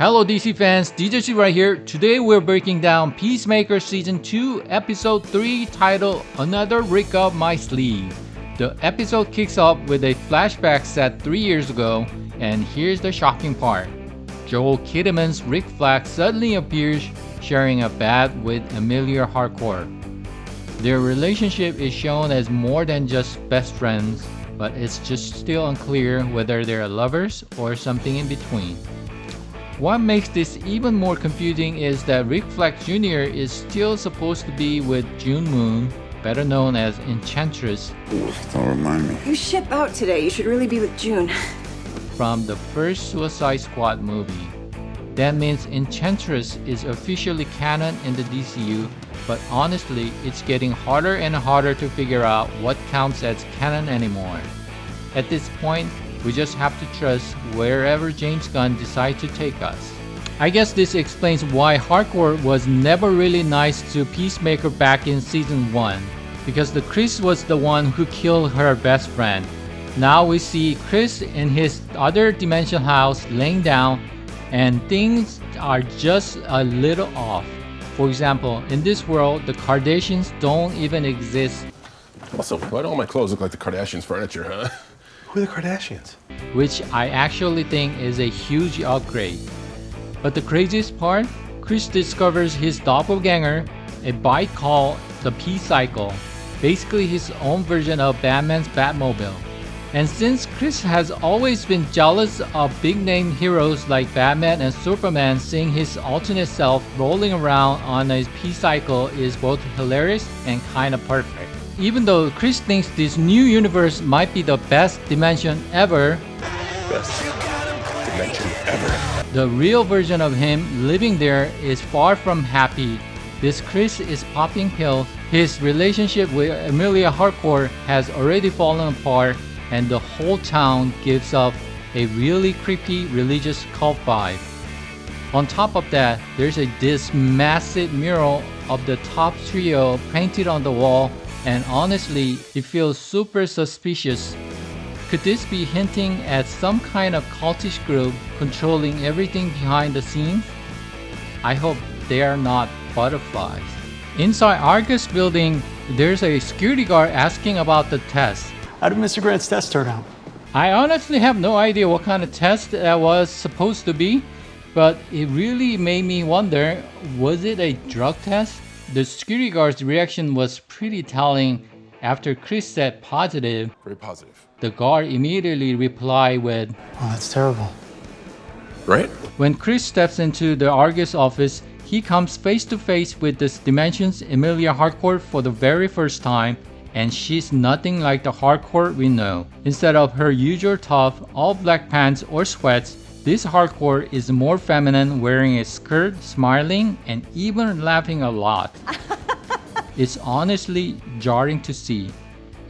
Hello DC fans, DJ right here. Today we're breaking down Peacemaker Season 2, Episode 3 titled Another Rick Up My Sleeve. The episode kicks off with a flashback set 3 years ago, and here's the shocking part. Joel Kinnaman's Rick Flag suddenly appears sharing a bath with Emilia Harcourt. Their relationship is shown as more than just best friends, but it's just still unclear whether they're lovers or something in between. What makes this even more confusing is that Rick Flag Jr. is still supposed to be with June Moon, better known as Enchantress. Ooh, don't remind me. You ship out today. You should really be with June. From the first Suicide Squad movie. That means Enchantress is officially canon in the DCU, but honestly, it's getting harder and harder to figure out what counts as canon anymore. At this point, we just have to trust wherever James Gunn decides to take us. I guess this explains why Harcourt was never really nice to Peacemaker back in Season 1, because the Chris was the one who killed her best friend. Now we see Chris in his other dimensional house laying down, and things are just a little off. For example, in this world, the Kardashians don't even exist. Also, why do all my clothes look like the Kardashians' furniture, huh? Who are the Kardashians? Which I actually think is a huge upgrade. But the craziest part, Chris discovers his doppelganger, a bike called the P-Cycle, basically his own version of Batman's Batmobile. And since Chris has always been jealous of big-name heroes like Batman and Superman, seeing his alternate self rolling around on a P-Cycle is both hilarious and kinda perfect. Even though Chris thinks this new universe might be the best dimension ever, the real version of him living there is far from happy. This Chris is popping pills, his relationship with Emilia Harcourt has already fallen apart, and the whole town gives off a really creepy religious cult vibe. On top of that, there's this massive mural of the top trio painted on the wall, and honestly, it feels super suspicious. Could this be hinting at some kind of cultish group controlling everything behind the scenes? I hope they are not butterflies. Inside A.R.G.U.S building, there's a security guard asking about the test. How did Mr. Grant's test turn out? I honestly have no idea what kind of test that was supposed to be, but it really made me wonder, was it a drug test? The security guard's reaction was pretty telling. After Chris said positive, Very positive. the guard immediately replied with, Oh, that's terrible. Right? when Chris steps into the A.R.G.U.S office, he comes face to face with this dimension's Emilia Harcourt for the very first time, and she's nothing like the Harcourt we know. Instead of her usual tough, all black pants or sweats, this Harcourt is more feminine, wearing a skirt, smiling, and even laughing a lot. It's honestly jarring to see.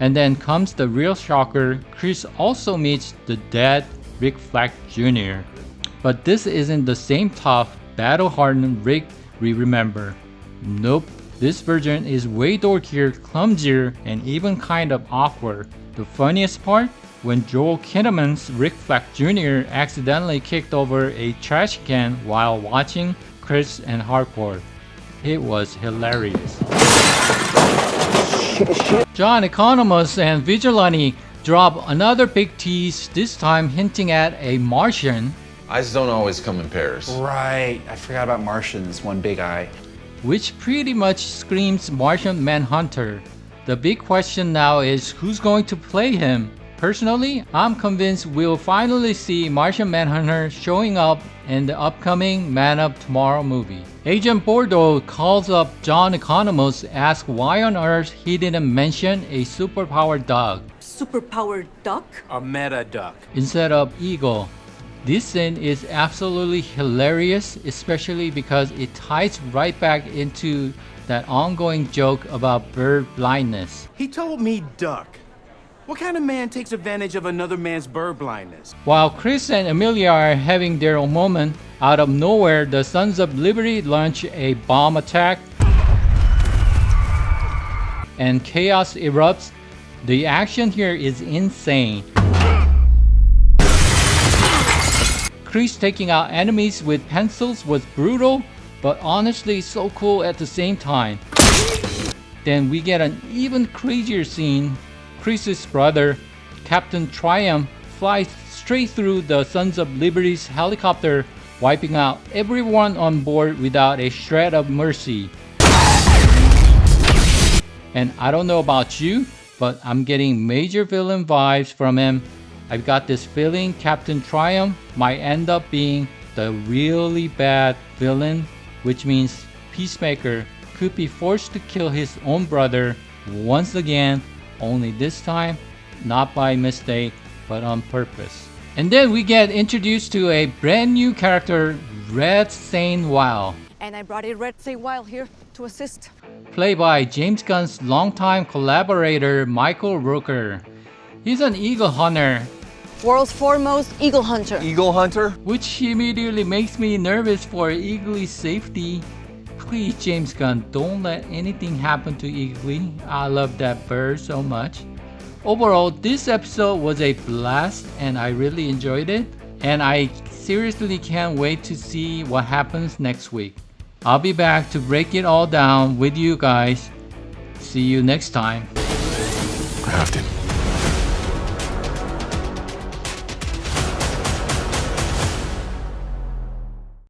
And then comes the real shocker, Chris also meets the dead Rick Flag Jr. But this isn't the same tough, battle-hardened Rick we remember. Nope, this version is way dorkier, clumsier, and even kind of awkward. The funniest part? When Joel Kinnaman's Rick Flag Jr. accidentally kicked over a trash can while watching Chris and Harcourt. It was hilarious. John Economos and Vigilante drop another big tease, this time hinting at a Martian, Eyes don't always come in pairs. Right. I forgot about Martians, one big eye. which pretty much screams Martian Manhunter. The big question now is who's going to play him? Personally, I'm convinced we'll finally see Martian Manhunter showing up in the upcoming Man of Tomorrow movie. Agent Bordeaux calls up John Economos, asks why on earth he didn't mention a superpowered dog Superpowered duck? A meta duck. instead of eagle. This scene is absolutely hilarious, especially because it ties right back into that ongoing joke about bird blindness. He told me duck. What kind of man takes advantage of another man's bird blindness? While Chris and Emilia are having their own moment, out of nowhere, the Sons of Liberty launch a bomb attack and chaos erupts. The action here is insane. Chris taking out enemies with pencils was brutal, but honestly so cool at the same time. Then we get an even crazier scene. Chris's brother, Captain Triumph, flies straight through the Sons of Liberty's helicopter, wiping out everyone on board without a shred of mercy. And I don't know about you, but I'm getting major villain vibes from him. I've got this feeling Captain Triumph might end up being the really bad villain, which means Peacemaker could be forced to kill his own brother once again, only this time not by mistake but on purpose. And then we get introduced to a brand new character, Red Saint Wild. And I brought in Red Saint Wild here to assist. Played by James Gunn's longtime collaborator Michael Rooker. He's an eagle hunter, World's foremost eagle hunter. Eagle hunter? which immediately makes me nervous for Eagly's safety. Please, James Gunn, don't let anything happen to Eagly. I love that bird so much. Overall, this episode was a blast and I really enjoyed it. And I seriously can't wait to see what happens next week. I'll be back to break it all down with you guys. See you next time. I have to.